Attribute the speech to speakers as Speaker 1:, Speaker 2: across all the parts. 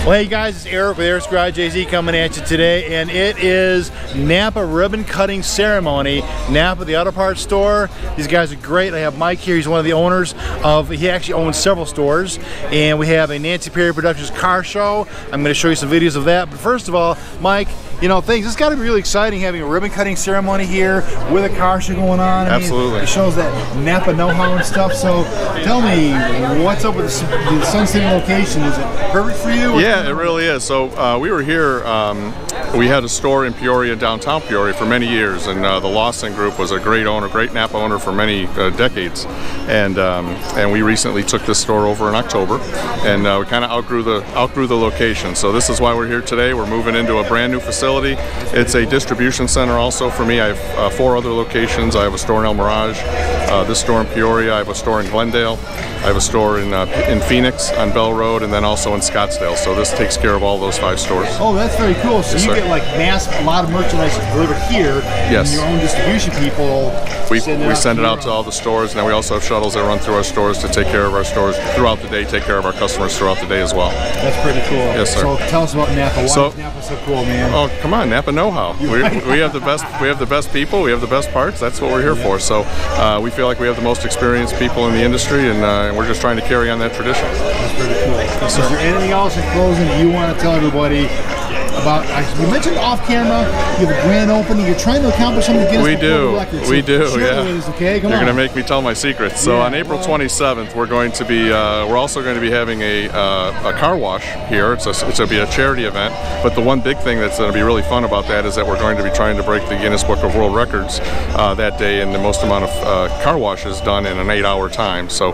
Speaker 1: Well, hey guys, it's Eric with Eric's Garage AZ coming at you today, and it is NAPA ribbon cutting ceremony. NAPA, the auto parts store. These guys are great. I have Mike here. He's one of the owners of, he actually owns several stores, and we have a Nancy Peoria Productions car show. I'm going to show you some videos of that. But first of all, Mike, you know, it's got to be really exciting having a ribbon cutting ceremony here with a car show going on.
Speaker 2: Absolutely.
Speaker 1: It shows that NAPA know-how and stuff. So tell me, what's up with the Sun City location? Is it perfect for you?
Speaker 2: Yeah, it really is. So we were here, we had a store in Peoria, downtown Peoria, for many years, and the Lawson Group was a great owner, great NAPA owner for many decades. And we recently took this store over in October, and we kind of outgrew the location. So this is why we're here today. We're moving into a brand new facility. It's a distribution center also for me. I have 4 other locations. I have a store in El Mirage, this store in Peoria. I have a store in Glendale. I have a store in Phoenix on Bell Road, and then also in Scottsdale. So this takes care of all those 5 stores.
Speaker 1: Oh, that's very cool. So
Speaker 2: yes,
Speaker 1: you
Speaker 2: sir.
Speaker 1: get like a lot of merchandise delivered here.
Speaker 2: Yes.
Speaker 1: And your own distribution people.
Speaker 2: We send it out to all the stores, and then we also have shuttles that run through our stores to take care of our stores throughout the day, take care of our customers throughout the day as well.
Speaker 1: That's pretty cool.
Speaker 2: Yes, sir.
Speaker 1: So tell us about NAPA. Why is NAPA so cool, man?
Speaker 2: Oh, come on, NAPA know-how. We have the best. We have the best people. We have the best parts. That's what we're here for. So we feel like we have the most experienced people in the industry, and we're just trying to carry on that tradition.
Speaker 1: That's pretty cool.
Speaker 2: Yes,
Speaker 1: is there anything else in closing that you want to tell everybody about? You mentioned off camera, you have a grand opening, you're trying to accomplish some of the Guinness World Records.
Speaker 2: We do,
Speaker 1: yeah. Okay, come
Speaker 2: You're
Speaker 1: on.
Speaker 2: going to make me tell my secrets. So on April 27th, we're going to be, we're also going to be having a car wash here. It's going to be a charity event, but the one big thing that's going to be really fun about that is that we're going to be trying to break the Guinness Book of World Records that day, and the most amount of car washes done in an 8-hour time. So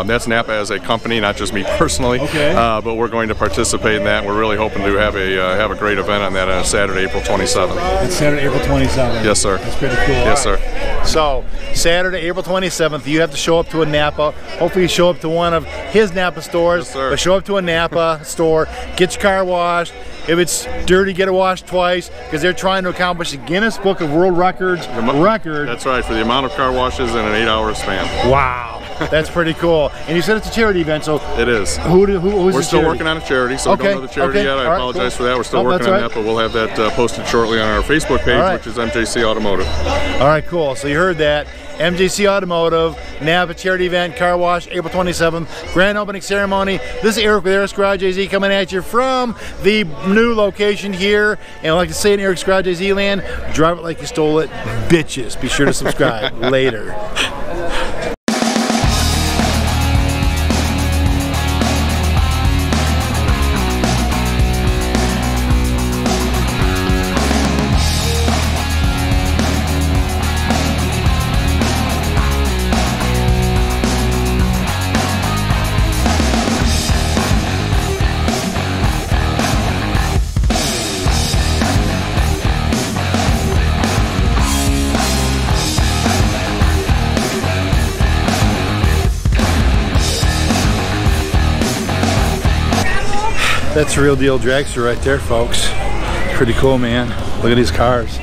Speaker 2: that's NAPA as a company, not just me personally.
Speaker 1: Okay.
Speaker 2: But we're going to participate in that. We're really hoping to have a great event on that on Saturday, April 27th.
Speaker 1: It's Saturday, April 27th.
Speaker 2: Yes, sir.
Speaker 1: That's pretty cool.
Speaker 2: Yes, sir.
Speaker 1: So Saturday, April 27th, you have to show up to a NAPA. Hopefully you show up to one of his NAPA stores.
Speaker 2: Yes, sir.
Speaker 1: But show up to a NAPA store, get your car washed. If it's dirty, get it washed twice, because they're trying to accomplish the Guinness Book of World Records record.
Speaker 2: That's right, for the amount of car washes in an 8-hour span.
Speaker 1: Wow. That's pretty cool. And you said it's a charity event, so
Speaker 2: it is.
Speaker 1: We're
Speaker 2: still working on a charity, so we don't know the charity yet. I apologize for that. We're still working on that, but we'll have that posted shortly on our Facebook page, which is MJC Automotive.
Speaker 1: All right, cool. So you heard that. MJC Automotive, NAPA charity event, car wash, April 27th, grand opening ceremony. This is Eric with Eric's Garage AZ coming at you from the new location here. And I like to say in Eric's Garage AZ land, drive it like you stole it, bitches. Be sure to subscribe. Later. That's a real deal dragster right there, folks. Pretty cool, man. Look at these cars.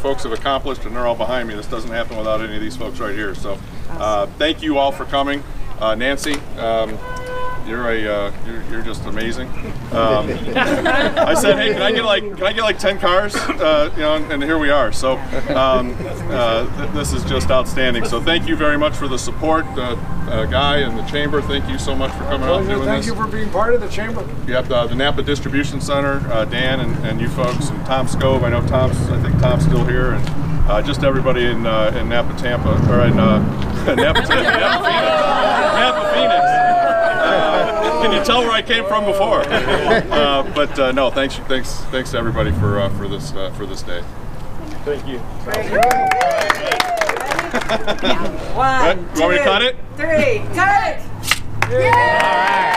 Speaker 2: folks have accomplished, and they're all behind me. This doesn't happen without any of these folks right here. So thank you all for coming. Nancy, you're just amazing. I said, hey, can I get like 10 cars? You know, and here we are. So this is just outstanding. So thank you very much for the support, Guy and the Chamber. Thank you so much for coming out and doing this.
Speaker 3: Thank you for being part of the Chamber.
Speaker 2: Yep, the NAPA Distribution Center, Dan and you folks, and Tom Scove. I think Tom's still here, and just everybody in Napa, Tampa, or in Napa Phoenix. Can you tell where I came from before? But no, thanks to everybody for this day.
Speaker 1: Thank you.
Speaker 4: One,
Speaker 2: you want me to cut it?
Speaker 4: 3, cut it! Yeah!